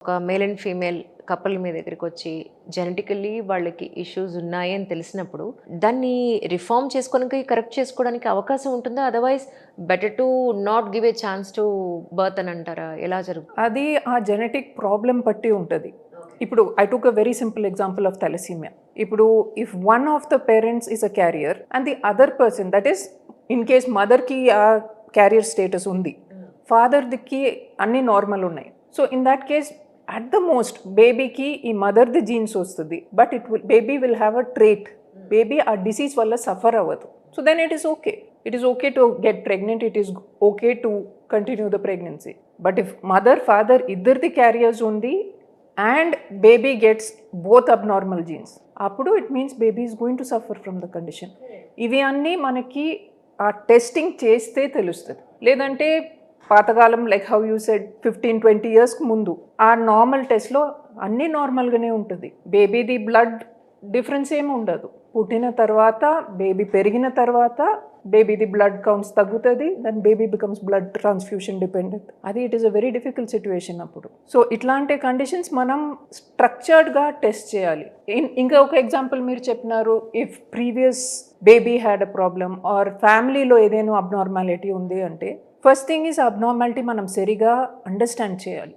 ఒక male and female couple మీ దగ్గరికొచ్చి జెనెటికల్లీ వాళ్ళకి ఇష్యూస్ ఉన్నాయి అని తెలిసినప్పుడు, దాన్ని రిఫార్మ్ చేసుకోవడానికి, కరెక్ట్ చేసుకోవడానికి అవకాశం ఉంటుందా? Otherwise better to not give a chance to birth అని అంటారా? ఎలా జరుగుతుంది? అది ఆ జెనెటిక్ ప్రాబ్లమ్ బట్టి ఉంటది. ఇప్పుడు I took a very simple example of thalassemia. ఇప్పుడు if one of the parents is a carrier and the other person, that is in case మదర్‌కి ఆ క్యారియర్ స్టేటస్ ఉంది, ఫాదర్‌కి అన్నీ నార్మల్ ఉన్నాయి. So in that case at the most బేబీకి ఈ మదర్‌ది జీన్స్ వస్తుంది, but baby will have a trait. Baby ఆ డిసీజ్ వల్ల సఫర్ అవ్వదు. So then it is okay. It is okay to get pregnant, it is okay to continue the pregnancy. But if mother, father, ఇద్దరిది carriers ఉంది and baby gets both abnormal genes, అప్పుడు it means baby is going to suffer from the condition. ఇవి అన్నీ మనకి ఆ testing చేస్తే తెలుస్తుంది. లేదంటే పాతకాలం like how you said 15-20 years ముందు ఆ నార్మల్ టెస్ట్లో అన్నీ నార్మల్గానే ఉంటుంది. బేబీది బ్లడ్ డిఫరెన్స్ ఏమి ఉండదు. పుట్టిన తర్వాత బేబీ పెరిగిన తర్వాత బేబీది బ్లడ్ కౌంట్స్ తగ్గుతుంది, then baby becomes blood transfusion dependent. అది it is a very difficult situation అప్పుడు. సో ఇట్లాంటి కండిషన్స్ మనం స్ట్రక్చర్డ్గా టెస్ట్ చేయాలి. ఇంకా ఒక ఎగ్జాంపుల్ మీరు చెప్పినారు, if previous baby had a problem or ఫ్యామిలీలో ఏదైనా అబ్నార్మాలిటీ ఉంది అంటే, ఫస్ట్ థింగ్ ఈజ్ అబ్నార్మాలిటీ మనం సరిగా అండర్స్టాండ్ చేయాలి.